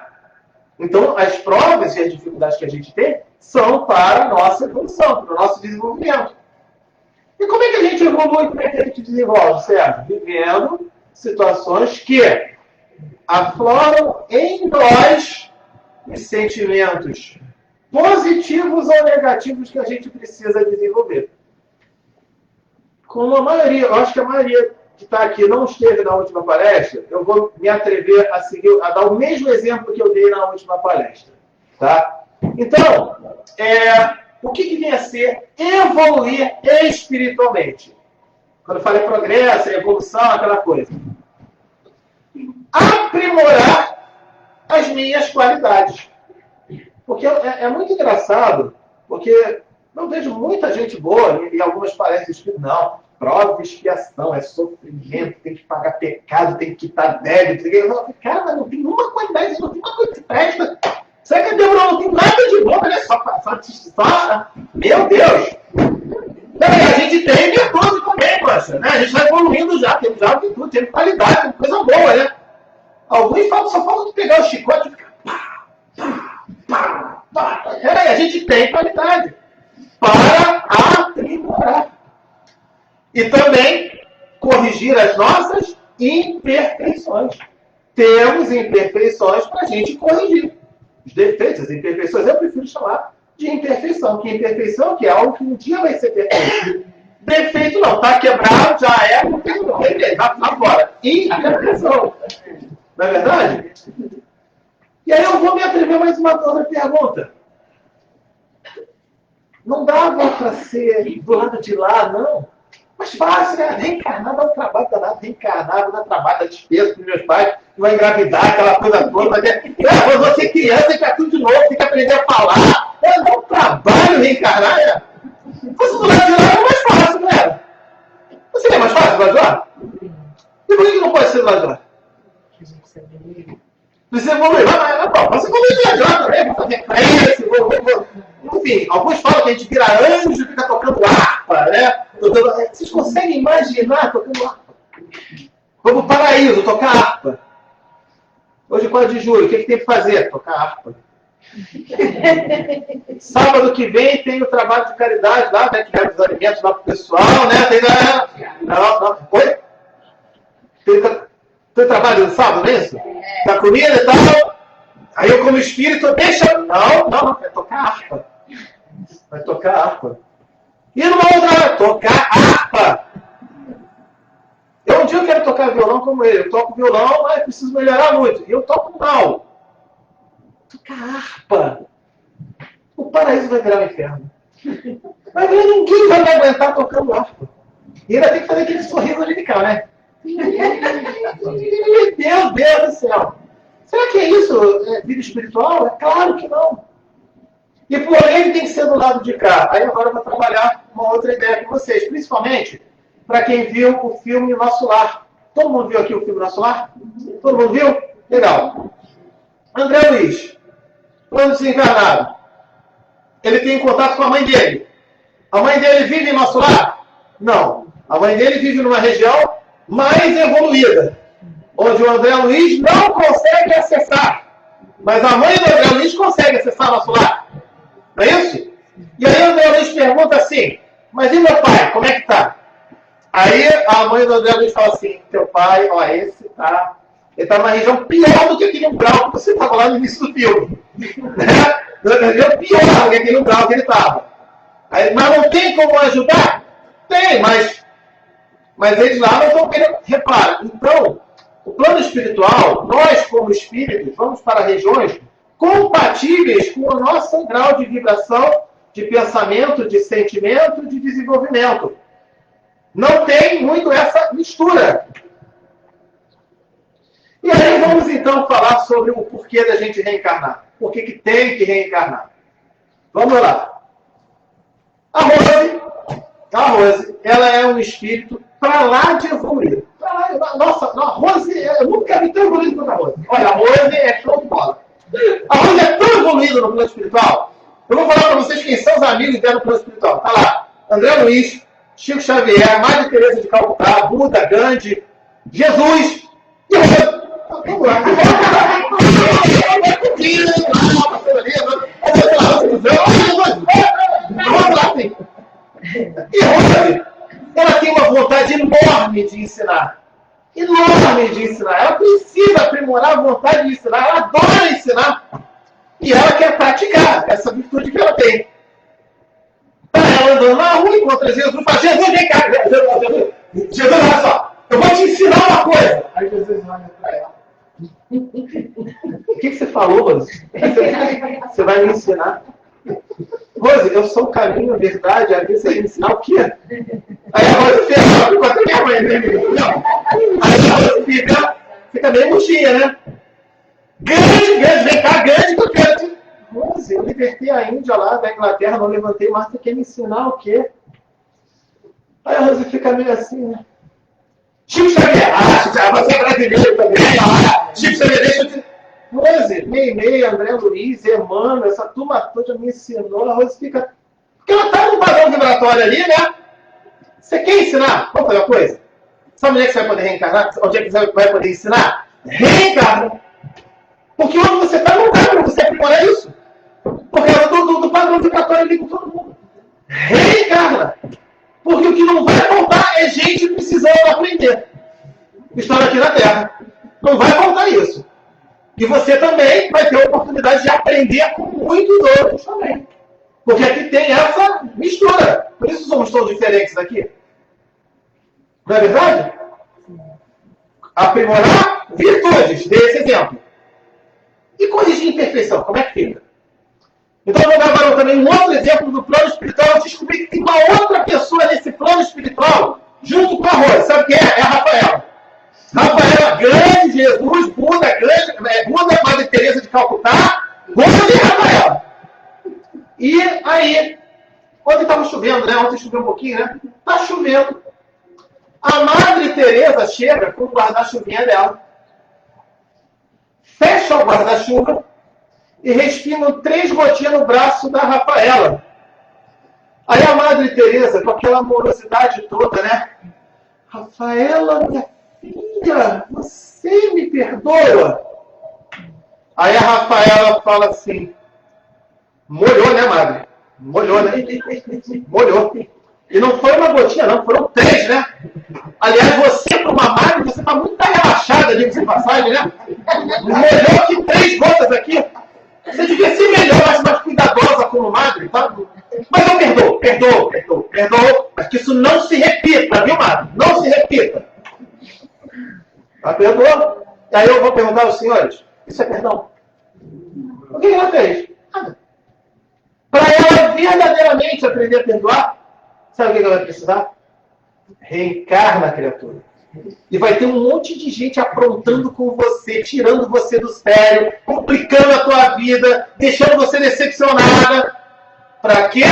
Então, as provas e as dificuldades que a gente tem são para a nossa evolução, para o nosso desenvolvimento. E como é que a gente evolui? Como é que a gente desenvolve, certo? Vivendo situações que afloram em nós os sentimentos positivos ou negativos que a gente precisa desenvolver. Como a maioria, eu acho que a maioria que está aqui não esteve na última palestra, eu vou me atrever a dar o mesmo exemplo que eu dei na última palestra. Tá? Então, o que vem a ser evoluir espiritualmente? Quando eu falei progresso, evolução, aquela coisa. Aprimorar as minhas qualidades. Porque é muito engraçado, porque eu vejo muita gente boa em algumas palestras que não, prova e expiação, é sofrimento, tem que pagar pecado, tem que quitar débito. Cara, mas não tem uma qualidade, não tem uma coisa que presta. Será que Deus não tem nada de bom, né? Só meu Deus! A gente tem virtude também, poxa, né? A gente vai evoluindo já, temos já virtude, temos qualidade, temos coisa boa, né? Alguns falam, só falta de pegar o chicote e ficar a gente tem qualidade para aprimorar. E também corrigir as nossas imperfeições. Temos imperfeições para a gente corrigir. Os defeitos, as imperfeições, eu prefiro chamar de imperfeição. Que imperfeição que é algo que um dia vai ser perfeito. Defeito não, está quebrado, já é, não tem não. Vai fora. Imperfeição. Não é verdade? E aí eu vou me atrever mais uma outra pergunta. Não dava para ser do lado de lá, não? Mas fácil, né? Reencarnar dá um trabalho danado, reencarnar dá trabalho, dá despesa para os meus pais, vai engravidar, aquela coisa toda. Quando você é criança, tem que ficar tudo de novo, tem que aprender a falar. Dá um trabalho reencarnar, né? Se fosse do lado de lá, é mais fácil, né? Não seria mais fácil do lado de lá? E por que não pode ser do lado de lá? Precisa evoluir. Você evoluir do lado de lá também, vou fazer prece, enfim, alguns falam que a gente vira anjo e fica tocando harpa, né? Vocês conseguem imaginar tocando harpa? Vamos para o paraíso, tocar harpa. Hoje, 4 de julho, o que tem que fazer? Tocar harpa. Sábado que vem tem o trabalho de caridade lá, né? Que leva os alimentos lá para o pessoal, né? Oi? Tem trabalho no sábado, não é isso? Da comida e tal. Aí eu, como espírito, deixa... Não, vai tocar harpa. Vai tocar harpa. E numa outra, tocar harpa. Um dia eu quero tocar violão como ele. Eu toco violão, mas preciso melhorar muito. E eu toco mal. Tocar harpa. O paraíso vai virar um inferno. Mas ninguém vai me aguentar tocando harpa. E ainda tem que fazer aquele sorriso angelical, né? Meu Deus do céu. Será que é isso? Vida espiritual? É claro que não. E porém tem que ser do lado de cá. Aí agora eu vou trabalhar uma outra ideia com vocês. Principalmente para quem viu o filme Nosso Lar. Todo mundo viu aqui o filme Nosso Lar? Todo mundo viu? Legal. André Luiz, quando desencarnado, ele tem contato com a mãe dele. A mãe dele vive em Nosso Lar? Não. A mãe dele vive numa região mais evoluída, onde o André Luiz não consegue acessar. Mas a mãe do André Luiz consegue acessar Nosso Lar. Não é isso? E aí o André Luiz pergunta assim, mas e meu pai, como é que tá? Aí a mãe do André Luiz fala assim, teu pai, ó, ele tá numa região pior do que aquele umbral que você estava lá no início do filme. Né? Pior do que aquele umbral que ele estava. Mas não tem como ajudar? Tem, mas eles lá não estão querendo. Repara, então, o plano espiritual, nós como espíritos, vamos para regiões compatíveis com o nosso grau de vibração, de pensamento, de sentimento, de desenvolvimento. Não tem muito essa mistura. E aí vamos então falar sobre o porquê da gente reencarnar. Por que tem que reencarnar? Vamos lá. A Rose, ela é um espírito para lá de evoluir. Nossa, a Rose, eu nunca vi tão evoluído quanto a Rose. Olha, a Rose é show de bola. A Rose é tão evoluída no plano espiritual. Eu vou falar para vocês quem são os amigos dela no plano espiritual. Tá lá. André Luiz, Chico Xavier, Madre Teresa de Calcutá, Buda, Gandhi, Jesus. E a Rose. Vamos lá. Vamos lá, sim. E a Rose, ela tem uma vontade enorme de ensinar. enorme de ensinar. Ela precisa aprimorar a vontade de ensinar. Ela adora ensinar. E ela quer praticar essa virtude que ela tem. Tá ela andando na rua, encontra Jesus, fala, Jesus, vem cá. Jesus, olha só, eu vou te ensinar uma coisa. Aí Jesus olha para ela. O que você falou, Rose? Você vai me ensinar? Rose, eu sou o caminho, a verdade, a vida, você vai me ensinar o quê? Aí a Rose ficou até minha mãe, né? Aí a Rose fica meio murchinha, né? Grande, vem cá, grande, que eu quero te... Rose, eu libertei a Índia lá da Inglaterra, não levantei mais, você quer me ensinar o quê? Aí a Rose fica meio assim, né? Chico Xavier, você é brasileiro também, Chico Xavier, deixa eu te... Rose, Meimei, André Luiz, Emmanuel, essa turma toda me ensinou, a Rose fica... Porque ela tá no padrão vibratório ali, né? Você quer ensinar? Vamos fazer uma coisa? Sabe onde é que você vai poder reencarnar? Onde é que você vai poder ensinar? Reencarna! Porque onde você está não dá para você aprimorar isso. Porque ela do padrão vibratório ali com todo mundo. Reencarna! Porque o que não vai faltar é gente precisando aprender. Estando aqui na Terra. Não vai faltar isso. E você também vai ter a oportunidade de aprender com muitos outros também. Porque aqui tem essa mistura. Por isso somos todos diferentes daqui. Não é verdade? Aprimorar virtudes. Dê esse exemplo. E corrigir imperfeição. Como é que fica? Então eu vou dar agora também um outro exemplo do plano espiritual. Eu descobri que tem uma outra pessoa nesse plano espiritual junto com a Rose. Sabe quem é? É a Rafaela. Rafaela, grande Jesus, Buda, Buda, Madre Teresa de Calcutá, Rose e Rafaela. E aí, ontem estava chovendo, né? Ontem choveu um pouquinho, né? Está chovendo. A Madre Teresa chega com o guarda-chuvinha dela, fecha o guarda-chuva e respinga 3 gotinhas no braço da Rafaela. Aí a Madre Teresa, com aquela amorosidade toda, né? Rafaela, minha filha, você me perdoa? Aí a Rafaela fala assim, molhou, né, Madre? Molhou, né? Molhou. E não foi uma gotinha, não, foram 3, né? Aliás, você, para uma Madre, você está muito relaxada, diga-se de passagem, né? Molhou aqui 3 gotas aqui. Você devia ser melhor, mais cuidadosa como Madre, tá? Mas eu perdoo. Mas que isso não se repita, viu, Madre? Não se repita. Ela perdoou. E aí eu vou perguntar aos senhores, isso é perdão? O que ela fez? Nada. Para ela verdadeiramente aprender a perdoar, sabe o que ela vai precisar? Reencarna, criatura. E vai ter um monte de gente aprontando com você, tirando você do sério, complicando a tua vida, deixando você decepcionada. Para quê?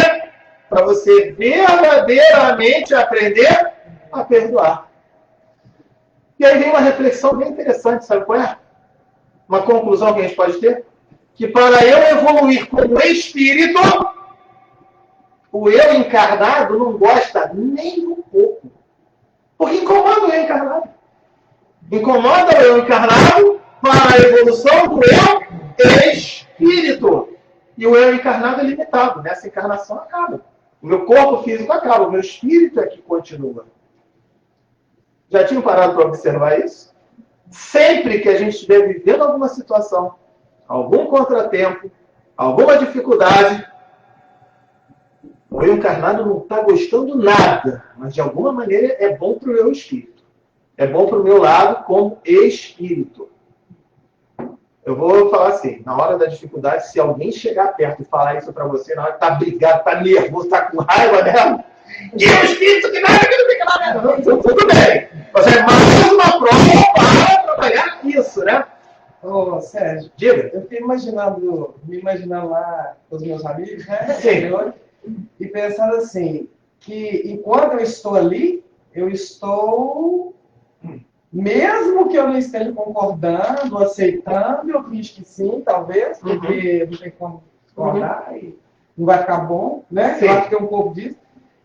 Para você verdadeiramente aprender a perdoar. E aí vem uma reflexão bem interessante, sabe qual é? Uma conclusão que a gente pode ter? Que para eu evoluir como espírito, o eu encarnado não gosta nem um pouco. Porque incomoda o eu encarnado. Incomoda o eu encarnado para a evolução do eu espírito. E o eu encarnado é limitado. Nessa encarnação acaba. O meu corpo físico acaba. O meu espírito é que continua. Já tinham parado para observar isso? Sempre que a gente estiver vivendo alguma situação, algum contratempo, alguma dificuldade, o eu encarnado não está gostando nada, mas de alguma maneira é bom para o meu espírito. É bom para o meu lado como espírito. Eu vou falar assim, na hora da dificuldade, se alguém chegar perto e falar isso para você, na hora que está brigado, está nervoso, está com raiva dela, e o espírito que nada, que não fica nada, tudo bem. Mas é mais uma prova para trabalhar isso, né? Ô, Sérgio, diga. Eu fiquei me imaginando lá com os meus amigos, né? Sim. E pensando assim, que enquanto eu estou ali, eu estou, mesmo que eu não esteja concordando, aceitando, eu finge que sim, talvez, porque não tem como concordar e não vai ficar bom, né? Sim. Eu acho que tem um pouco disso.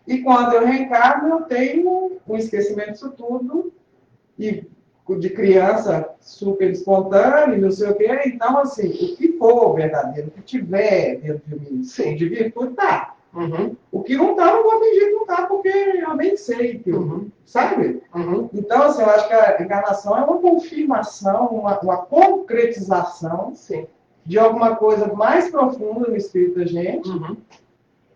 E quando eu reencarno, eu tenho um esquecimento disso tudo, e de criança super espontâneo, não sei o quê. Então, assim, o que for verdadeiro, o que tiver dentro de mim, sim, de virtude, tá. O que não tá, não vou fingir que não tá, porque eu também sei, Uhum. sabe? Uhum. Então, assim, eu acho que a encarnação é uma confirmação, uma concretização Sim. de alguma coisa mais profunda no espírito da gente, Uhum.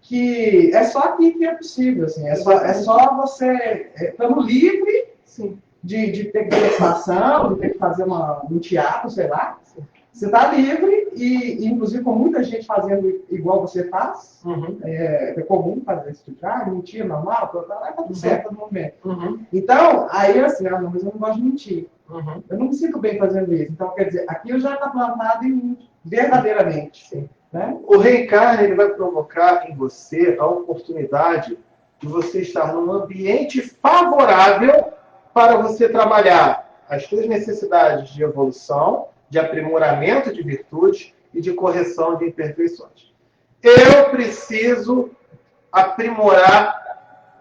que é só aqui que é possível, assim, é só você estando livre, Sim. de ter que ter estação, de ter que fazer um teatro, sei lá. Você está livre e, inclusive, com muita gente fazendo igual você faz. Uhum. É comum fazer esse tipo de mentira, normal, tá tudo certo no momento. Uhum. Então, aí assim, não, mas eu não gosto de mentir. Uhum. Eu não me sinto bem fazendo isso. Então, quer dizer, aquilo já está plantado em mim, verdadeiramente. Sim. Né? O reencarne ele vai provocar em você a oportunidade de você estar num ambiente favorável para você trabalhar as suas necessidades de evolução, de aprimoramento de virtudes e de correção de imperfeições. Eu preciso aprimorar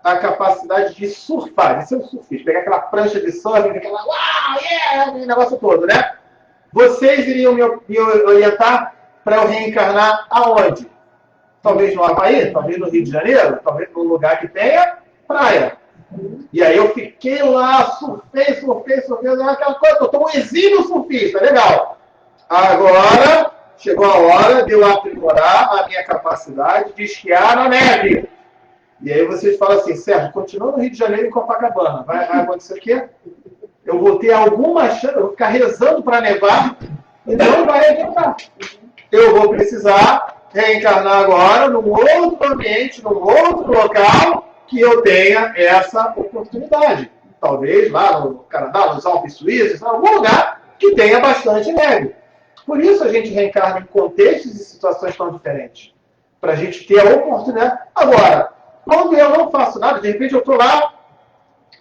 a capacidade de surfar, de ser um surfista, pegar aquela prancha de surf, aquela uau, yeah, aquele negócio todo, né? Vocês iriam me orientar para eu reencarnar aonde? Talvez no Havaí, talvez no Rio de Janeiro, talvez num lugar que tenha praia. E aí eu fiquei lá, surfei, aquela coisa, eu estou um exímio surfista, legal. Agora chegou a hora de eu aprimorar a minha capacidade de esquiar na neve. E aí vocês falam assim, Sérgio, continua no Rio de Janeiro em Copacabana. Vai acontecer o quê? Eu vou ter alguma chance, eu vou ficar rezando para nevar e não vai adiantar. Eu vou precisar reencarnar agora num outro ambiente, num outro local que eu tenha essa oportunidade. Talvez lá no Canadá, nos Alpes Suíços, em algum lugar que tenha bastante neve. Por isso a gente reencarna em contextos e situações tão diferentes. Para a gente ter a oportunidade. Agora, quando eu não faço nada, de repente eu estou lá.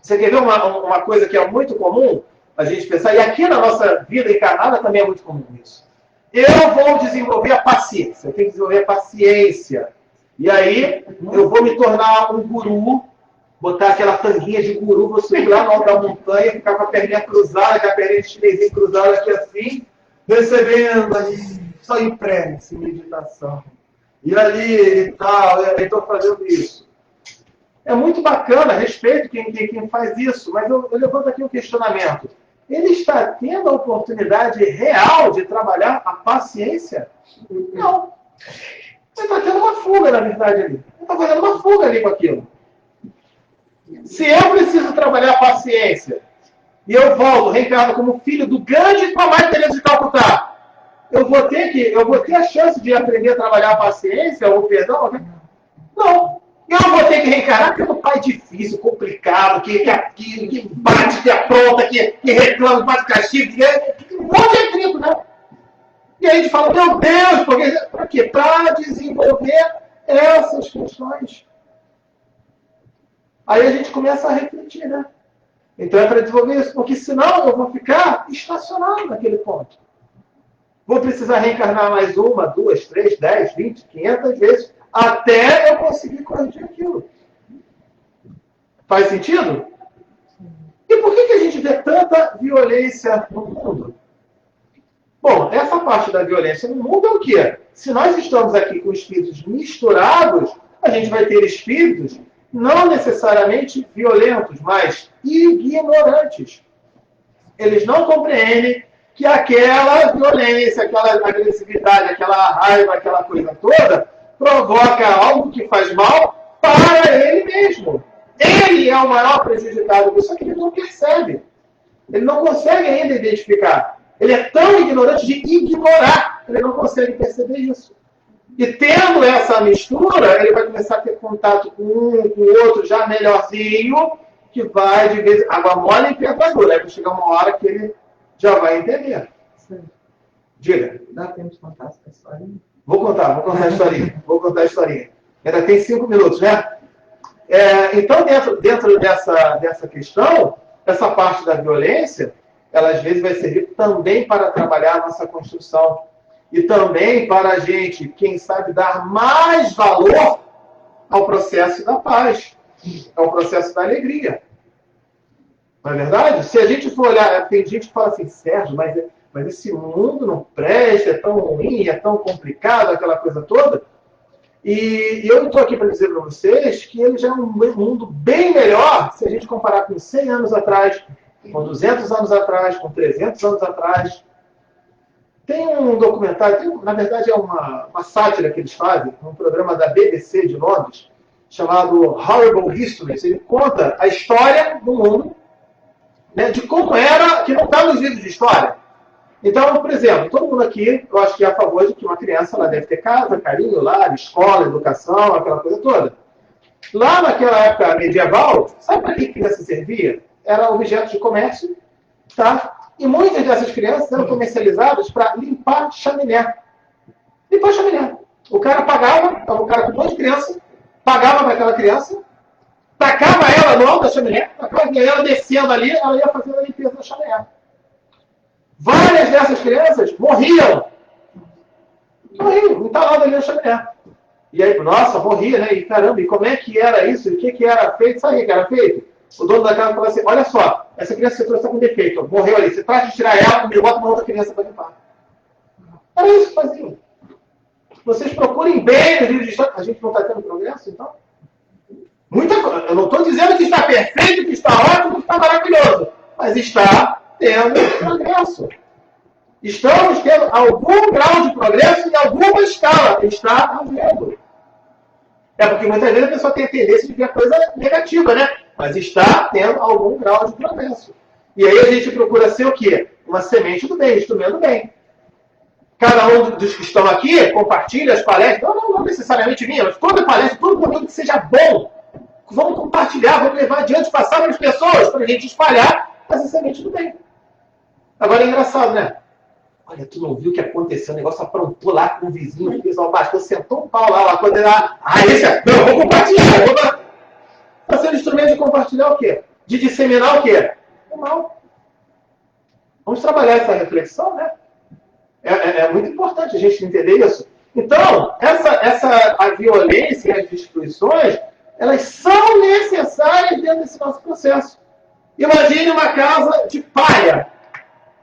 Você quer ver uma coisa que é muito comum a gente pensar, e aqui na nossa vida encarnada também é muito comum isso. Eu vou desenvolver a paciência, eu tenho que desenvolver a paciência. E aí eu vou me tornar um guru, botar aquela tanguinha de guru, vou subir lá no alto da montanha, ficar com a perninha cruzada, com a perninha de chinesinho cruzada aqui assim, recebendo ali, só em prece, meditação. E ali e tal, eu estou fazendo isso. É muito bacana, respeito quem faz isso, mas eu levanto aqui um questionamento. Ele está tendo a oportunidade real de trabalhar a paciência? Não. Ele está tendo uma fuga, na verdade, ali. Ele está fazendo uma fuga ali com aquilo. Se eu preciso trabalhar a paciência, e eu volto, reencarno como filho do grande Tomás Teresa de Calcutá, eu vou ter a chance de aprender a trabalhar a paciência, ou perdão? Não. Eu vou ter que reencarar porque o pai é difícil, complicado, que bate, que apronta, que reclama, faz castigo, que um monte de atrito, né? E aí a gente fala, meu Deus, para quê? Para desenvolver essas questões. Aí a gente começa a refletir, né? Então é para desenvolver isso, porque senão eu vou ficar estacionado naquele ponto. Vou precisar reencarnar mais 1, 2, 3, 10, 20, 500 vezes, até eu conseguir corrigir aquilo. Faz sentido? E por que a gente vê tanta violência no mundo? Bom, essa parte da violência no mundo é o quê? Se nós estamos aqui com espíritos misturados, a gente vai ter espíritos não necessariamente violentos, mas ignorantes. Eles não compreendem que aquela violência, aquela agressividade, aquela raiva, aquela coisa toda, provoca algo que faz mal para ele mesmo. Ele é o maior prejudicado disso, só que ele não percebe. Ele não consegue ainda identificar. Ele é tão ignorante de ignorar, ele não consegue perceber isso. E tendo essa mistura, ele vai começar a ter contato com um, com o outro, já melhorzinho, que vai de vez água mole e pedra dura. Aí vai chegar uma hora que ele já vai entender. Sim. Diga. Dá tempo de contar essa historinha? Vou contar a historinha. Ainda tem 5 minutos, né? Então, dentro dessa questão, essa parte da violência, ela às vezes vai servir também para trabalhar a nossa construção. E também para a gente, quem sabe, dar mais valor ao processo da paz, ao processo da alegria. Não é verdade? Se a gente for olhar, tem gente que fala assim, Sérgio, mas esse mundo não presta, é tão ruim, é tão complicado, aquela coisa toda. E eu estou aqui para dizer para vocês que ele já é um mundo bem melhor se a gente comparar com 100 anos atrás, com 200 anos atrás, com 300 anos atrás. Tem um documentário, na verdade é uma sátira que eles fazem, um programa da BBC de Londres, chamado Horrible Histories. Ele conta a história do mundo, né, de como era, que não está nos livros de história. Então, por exemplo, todo mundo aqui, eu acho que é a favor de que uma criança ela deve ter casa, carinho, lar, escola, educação, aquela coisa toda. Lá naquela época medieval, sabe para que a criança servia? Era objeto de comércio, tá? E muitas dessas crianças eram comercializadas para limpar chaminé. Limpar chaminé. O cara pagava, o cara com 2 crianças, pagava para aquela criança, tacava ela no alto da chaminé, e ela descendo ali, ela ia fazendo a limpeza da chaminé. Várias dessas crianças morriam. Morriam, entaladas ali na chaminé. E aí, nossa, morria, né? E caramba, e como é que era isso? E o que era feito? Sabe o que era feito? O dono da casa falou assim, olha só, essa criança que você trouxe está com defeito, morreu ali, você trata de tirar ela e bota uma outra criança para limpar. Era isso que faziam. Vocês procurem bem nos livros de história. A gente não está tendo progresso, então? Muita coisa. Eu não estou dizendo que está perfeito, que está ótimo, que está maravilhoso. Mas está tendo progresso. Estamos tendo algum grau de progresso em alguma escala. Está havendo. É porque muitas vezes a pessoa tem a tendência de ver a coisa negativa, né? Mas está tendo algum grau de progresso. E aí a gente procura ser o quê? Uma semente do bem, instrumento do bem. Cada um dos que estão aqui compartilha as palestras, não necessariamente minha, mas toda palestra, todo conteúdo que seja bom. Vamos compartilhar, vamos levar adiante, passar para as pessoas, para a gente espalhar essa semente do bem. Agora é engraçado, né? Olha, tu não viu o que aconteceu? O negócio aprontou lá com o vizinho, fez o pastor, sentou um pau lá, quando ele lá. Esse é. Não, eu vou compartilhar. Está sendo instrumento de compartilhar o quê? De disseminar o quê? O mal. Vamos trabalhar essa reflexão, né? É muito importante a gente entender isso. Então, a violência e as destruições, elas são necessárias dentro desse nosso processo. Imagine uma casa de palha.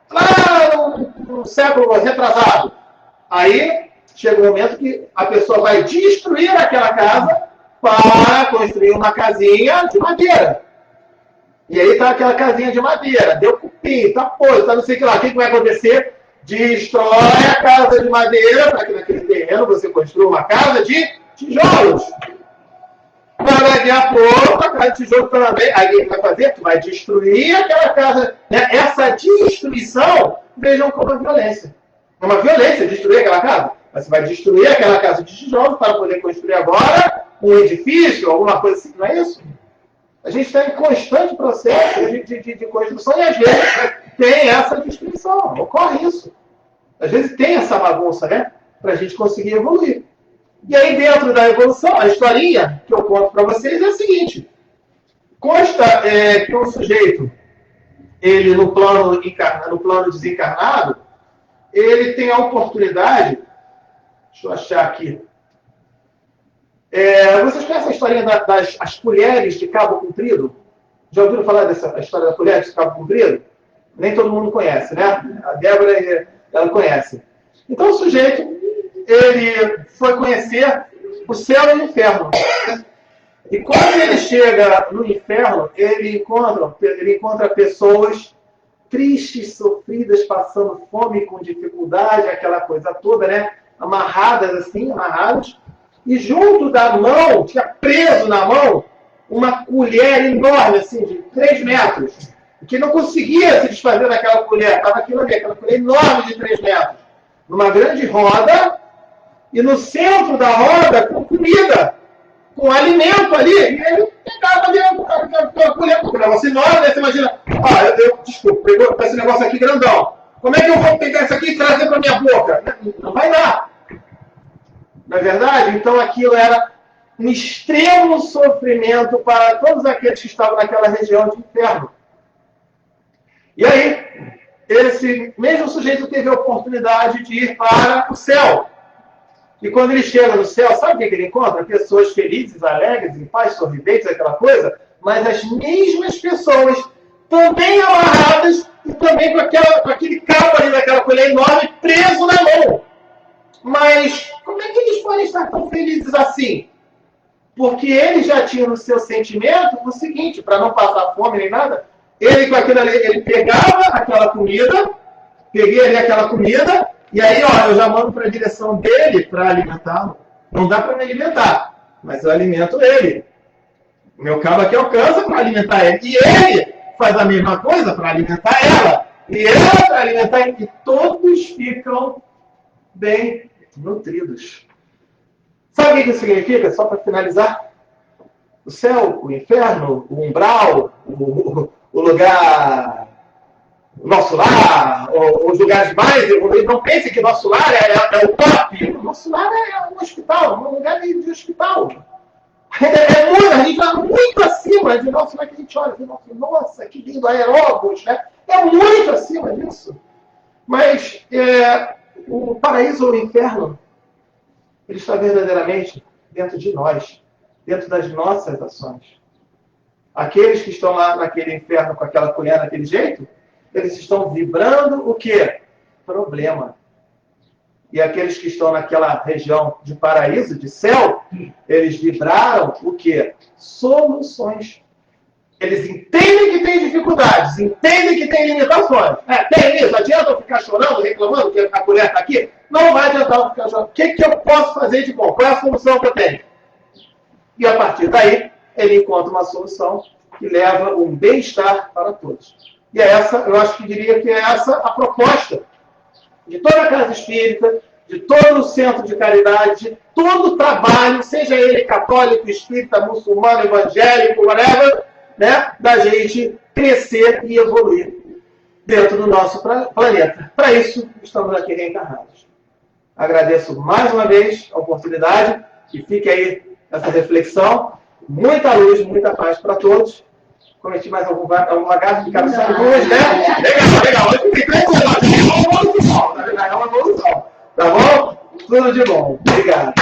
Lá no século retrasado. Aí, chega um momento que a pessoa vai destruir aquela casa para construir uma casinha de madeira. E aí está aquela casinha de madeira. Deu cupim, está podre, está não sei o que lá. O que vai acontecer? Destrói a casa de madeira para que naquele terreno você construa uma casa de tijolos. Para daqui a pouco, a casa de tijolo também. Aí o que vai fazer? Tu vai destruir aquela casa. Né? Essa destruição, vejam como é violência. É uma violência destruir aquela casa. Mas você vai destruir aquela casa de tijolos para poder construir agora um edifício, alguma coisa assim. Não é isso? A gente está em constante processo de construção e às vezes tem essa destruição. Ocorre isso. Às vezes tem essa bagunça, né? Para a gente conseguir evoluir. E aí, dentro da evolução, a historinha que eu conto para vocês é a seguinte. Consta que o sujeito, ele no plano desencarnado, ele tem a oportunidade, deixa eu achar aqui, vocês conhecem a historinha das colheres de cabo comprido? Já ouviram falar dessa história da colher de cabo comprido? Nem todo mundo conhece, né? A Débora, ela conhece. Então, o sujeito, ele foi conhecer o céu e o inferno. E quando ele chega no inferno, ele encontra pessoas tristes, sofridas, passando fome, com dificuldade, aquela coisa toda, né? Amarradas. E junto da mão, tinha preso na mão, uma colher enorme, assim, de 3 metros, que não conseguia se desfazer daquela colher. Estava aquilo ali, aquela colher enorme de 3 metros. Numa grande roda, e no centro da roda, com comida, com alimento ali, e ele pegava dentro da colher, com um negócio enorme, né? Você imagina, desculpa, pegou esse negócio aqui grandão. Como é que eu vou pegar isso aqui e trazer para minha boca? Não vai dar. Não é verdade? Então aquilo era um extremo sofrimento para todos aqueles que estavam naquela região de inferno. E aí, esse mesmo sujeito teve a oportunidade de ir para o céu. E quando ele chega no céu, sabe o que ele encontra? Pessoas felizes, alegres, em paz, sorridentes, aquela coisa, mas as mesmas pessoas também amarradas e também com aquele cabo ali daquela colher enorme preso na mão. Mas como é que eles podem estar tão felizes assim? Porque eles já tinham no seu sentimento o seguinte, para não passar fome nem nada, ele com aquilo ali, ele pegava aquela comida, peguei ali aquela comida, e aí, ó, eu já mando para a direção dele para alimentá-lo. Não dá para me alimentar, mas eu alimento ele. O meu cabo aqui alcança para alimentar ele. E ele faz a mesma coisa para alimentar ela. E ela para alimentar ele. E todos ficam bem nutridos. Sabe o que isso significa? Só para finalizar. O céu, o inferno, o umbral, o lugar, o nosso lar, os lugares mais evoluídos. Não pense que nosso lar é o top. Nosso lar é um hospital, um lugar de hospital. A gente está muito acima de nosso lar que a gente olha. Nossa, que lindo, aeróbus, né? É muito acima disso. Mas o paraíso ou o inferno, ele está verdadeiramente dentro de nós, dentro das nossas ações. Aqueles que estão lá naquele inferno com aquela colher daquele jeito, eles estão vibrando o quê? Problema. E aqueles que estão naquela região de paraíso, de céu, eles vibraram o quê? Soluções. Eles entendem que tem dificuldades, entendem que tem limitações. Tem isso, adianta eu ficar chorando, reclamando que a colher está aqui? Não vai adiantar eu ficar chorando. O que eu posso fazer de bom? Qual é a solução que eu tenho? E a partir daí, ele encontra uma solução que leva um bem-estar para todos. E é essa, eu acho que diria que é essa a proposta de toda a casa espírita, de todo o centro de caridade, de todo o trabalho, seja ele católico, espírita, muçulmano, evangélico, whatever, né, da gente crescer e evoluir dentro do nosso planeta. Para isso, estamos aqui reencarnados. Agradeço mais uma vez a oportunidade e fique aí essa reflexão. Muita luz, muita paz para todos. Cometi mais algum vagabundo de cabeça de luz, né? Legal. Eu fiquei tranquilo. É uma evolução, tá bom? Tudo de bom. Obrigado.